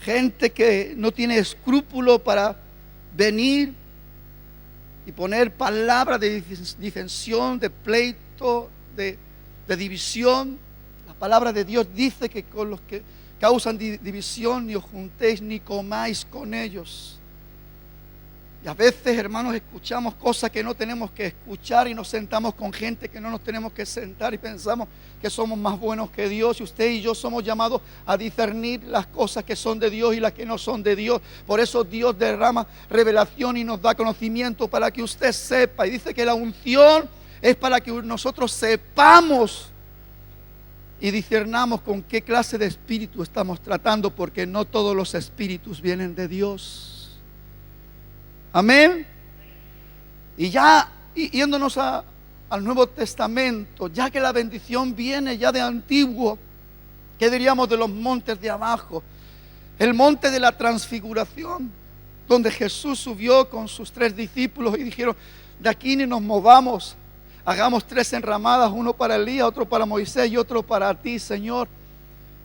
gente que no tiene escrúpulo para venir y poner palabras de disensión, de pleito, de división. La palabra de Dios dice que con los que causan división ni os juntéis ni comáis con ellos. Y a veces, hermanos, escuchamos cosas que no tenemos que escuchar y nos sentamos con gente que no nos tenemos que sentar y pensamos que somos más buenos que Dios. Y usted y yo somos llamados a discernir las cosas que son de Dios y las que no son de Dios. Por eso Dios derrama revelación y nos da conocimiento para que usted sepa. Y dice que la unción es para que nosotros sepamos y discernamos con qué clase de espíritu estamos tratando, porque no todos los espíritus vienen de Dios. Amén. Y ya yéndonos al Nuevo Testamento, ya que la bendición viene ya de antiguo, ¿qué diríamos de los montes de abajo? El monte de la transfiguración, donde Jesús subió con sus 3 discípulos y dijeron: de aquí ni nos movamos, hagamos 3 enramadas, uno para Elías, otro para Moisés y otro para ti, Señor.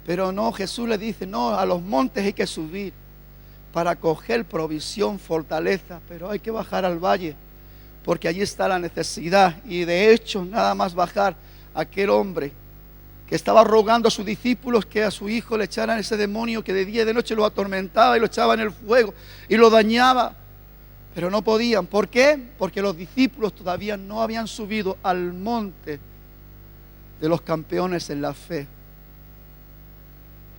Pero no, Jesús le dice: no, a los montes hay que subir para coger provisión, fortaleza, pero hay que bajar al valle, porque allí está la necesidad. Y de hecho, nada más bajar, aquel hombre que estaba rogando a sus discípulos que a su hijo le echaran ese demonio que de día y de noche lo atormentaba y lo echaba en el fuego y lo dañaba, pero no podían. ¿Por qué? Porque los discípulos todavía no habían subido al monte de los campeones en la fe.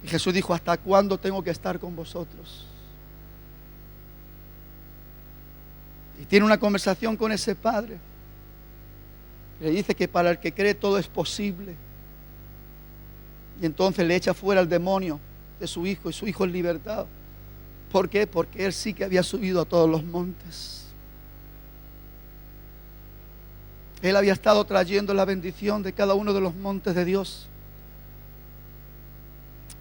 Y Jesús dijo: ¿hasta cuándo tengo que estar con vosotros? Y tiene una conversación con ese padre. Le dice que para el que cree todo es posible. Y entonces le echa fuera al demonio de su hijo, y su hijo es libertado. ¿Por qué? Porque él sí que había subido a todos los montes. Él había estado trayendo la bendición de cada uno de los montes de Dios.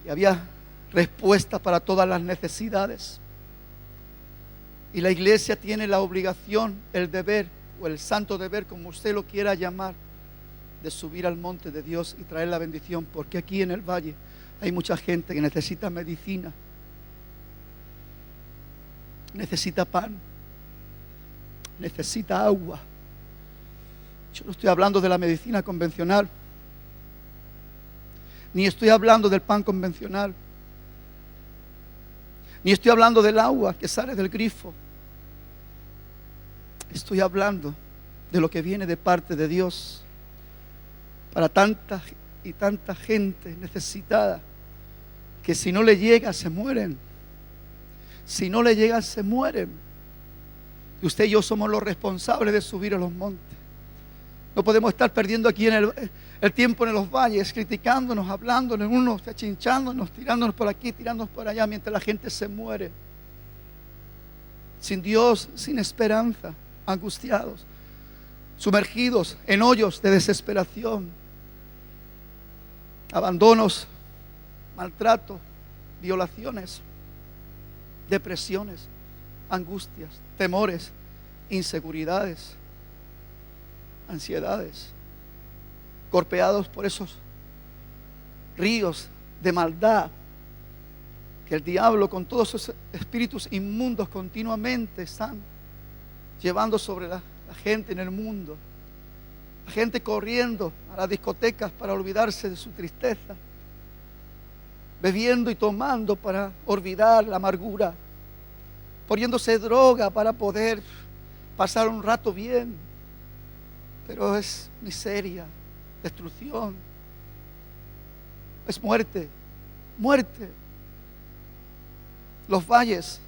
Y había respuesta para todas las necesidades. Y la iglesia tiene la obligación, el deber, o el santo deber, como usted lo quiera llamar, de subir al monte de Dios y traer la bendición. Porque aquí en el valle hay mucha gente que necesita medicina, necesita pan, necesita agua. Yo no estoy hablando de la medicina convencional, ni estoy hablando del pan convencional, ni estoy hablando del agua que sale del grifo. Estoy hablando de lo que viene de parte de Dios para tanta y tanta gente necesitada, que si no le llega se mueren. Si no le llega se mueren. Y usted y yo somos los responsables de subir a los montes. No podemos estar perdiendo aquí en el tiempo en los valles, criticándonos, hablándonos unos, achinchándonos, tirándonos por aquí, tirándonos por allá, mientras la gente se muere. Sin Dios, sin esperanza, angustiados, sumergidos en hoyos de desesperación, abandonos, maltrato, violaciones, depresiones, angustias, temores, inseguridades, ansiedades, golpeados por esos ríos de maldad que el diablo con todos esos espíritus inmundos continuamente están llevando sobre la gente en el mundo. La gente corriendo a las discotecas para olvidarse de su tristeza, bebiendo y tomando para olvidar la amargura, poniéndose droga para poder pasar un rato bien, pero es miseria, destrucción, es muerte, muerte. Los valles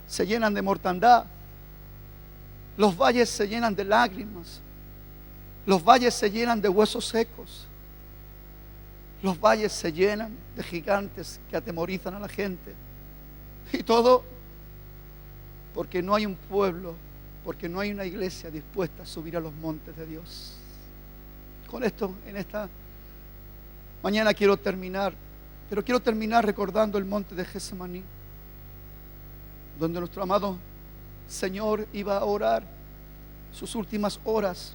se llenan de mortandad, los valles se llenan de lágrimas, los valles se llenan de huesos secos, los valles se llenan de gigantes que atemorizan a la gente. Y todo porque no hay un pueblo, porque no hay una iglesia dispuesta a subir a los montes de Dios. Con esto, en esta mañana quiero terminar, pero quiero terminar recordando el monte de Getsemaní, donde nuestro amado Señor iba a orar sus últimas horas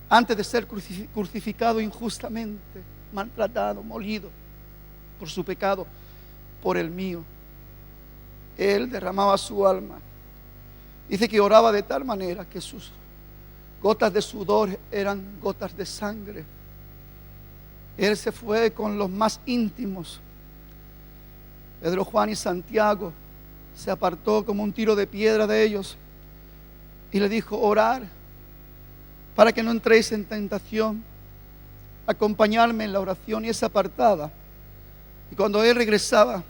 antes de ser crucificado injustamente, maltratado, molido por su pecado, por el mío. Él derramaba su alma Dice que oraba de tal manera que sus gotas de sudor eran gotas de sangre. Él se fue con los más íntimos. Pedro, Juan y Santiago se apartó como un tiro de piedra de ellos y le dijo: orar para que no entréis en tentación, acompañarme en la oración. Y es apartada. Y cuando él regresaba,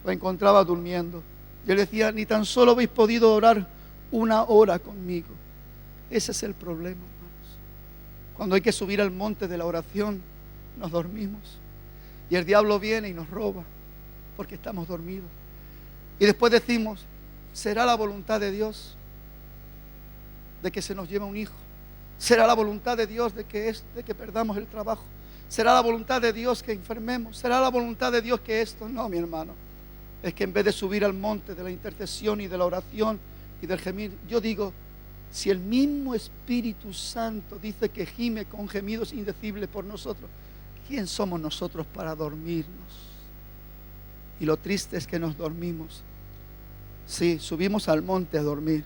lo encontraba durmiendo. Y él decía: ni tan solo habéis podido orar una hora conmigo. Ese es el problema, hermanos. Cuando hay que subir al monte de la oración, nos dormimos. Y el diablo viene y nos roba porque estamos dormidos. Y después decimos: ¿será la voluntad de Dios de que se nos lleve un hijo? ¿Será la voluntad de Dios de que perdamos el trabajo? ¿Será la voluntad de Dios que enfermemos? ¿Será la voluntad de Dios que esto? No, mi hermano. Es que en vez de subir al monte de la intercesión y de la oración y del gemir, yo digo: si el mismo Espíritu Santo dice que gime con gemidos indecibles por nosotros, ¿quién somos nosotros para dormirnos? Y lo triste es que nos dormimos. Sí, subimos al monte a dormir.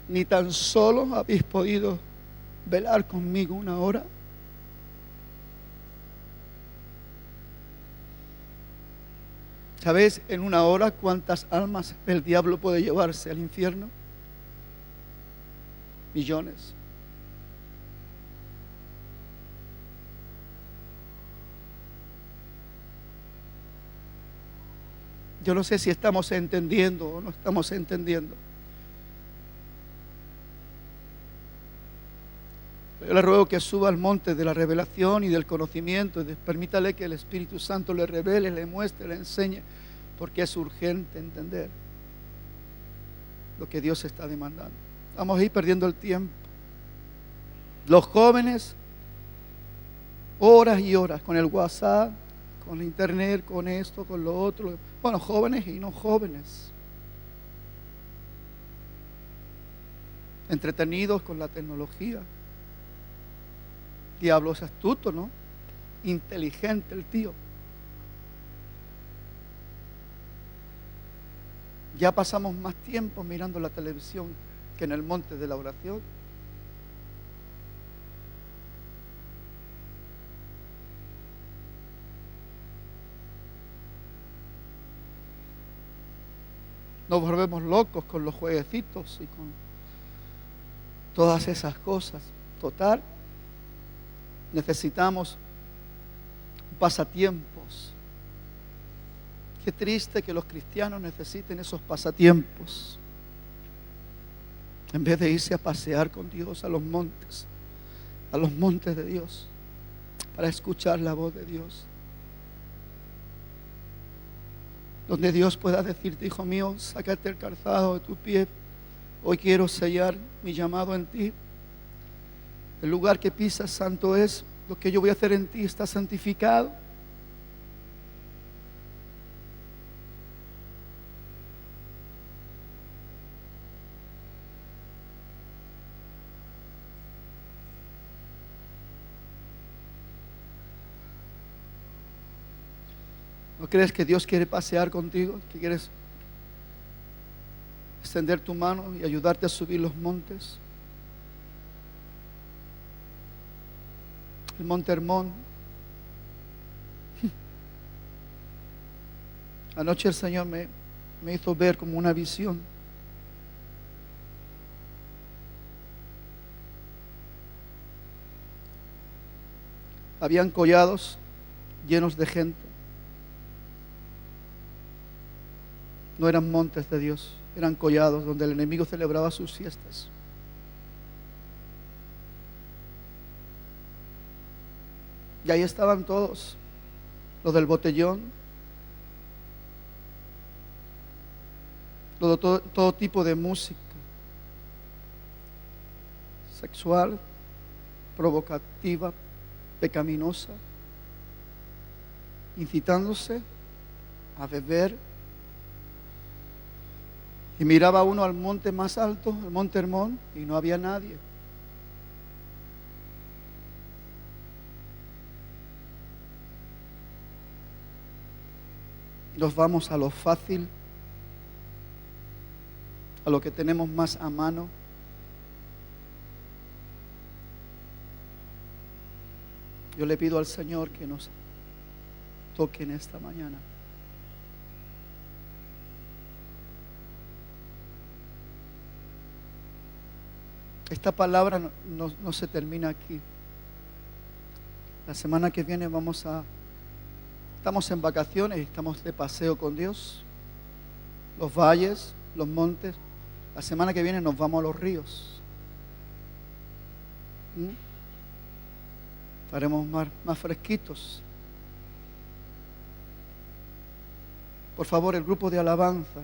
Ni tan solo habéis podido velar conmigo una hora. ¿Sabéis en una hora cuántas almas el diablo puede llevarse al infierno? Millones. Yo no sé si estamos entendiendo o no estamos entendiendo. Yo le ruego que suba al monte de la revelación y del conocimiento y permítale que el Espíritu Santo le revele, le muestre, le enseñe, porque es urgente entender lo que Dios está demandando. Vamos a ir perdiendo el tiempo. Los jóvenes, horas y horas con el WhatsApp, con el internet, con esto, con lo otro. Bueno, jóvenes y no jóvenes. Entretenidos con la tecnología. Diablo es astuto, ¿no? Inteligente el tío. Ya pasamos más tiempo mirando la televisión que en el monte de la oración. Nos volvemos locos con los jueguecitos y con todas esas cosas. Total, necesitamos pasatiempos. Qué triste que los cristianos necesiten esos pasatiempos en vez de irse a pasear con Dios a los montes de Dios, para escuchar la voz de Dios, donde Dios pueda decirte: hijo mío, sácate el calzado de tu pie, hoy quiero sellar mi llamado en ti. El lugar que pisas santo es, lo que yo voy a hacer en ti está santificado. ¿No crees que Dios quiere pasear contigo? ¿Que quieres extender tu mano y ayudarte a subir los montes? El monte Hermón. Anoche el Señor me hizo ver como una visión. Habían collados llenos de gente. No eran montes de Dios, eran collados donde el enemigo celebraba sus fiestas. Y ahí estaban todos, los del botellón, todo tipo de música sexual, provocativa, pecaminosa, incitándose a beber Y miraba uno al monte más alto, el monte Hermón, y no había nadie. Nos vamos a lo fácil, a lo que tenemos más a mano. Yo le pido al Señor que nos toque en esta mañana. Esta palabra no se termina aquí. La semana que viene estamos en vacaciones, estamos de paseo con Dios. Los valles, los montes. La semana que viene nos vamos a los ríos. Estaremos más fresquitos. Por favor, el grupo de alabanza.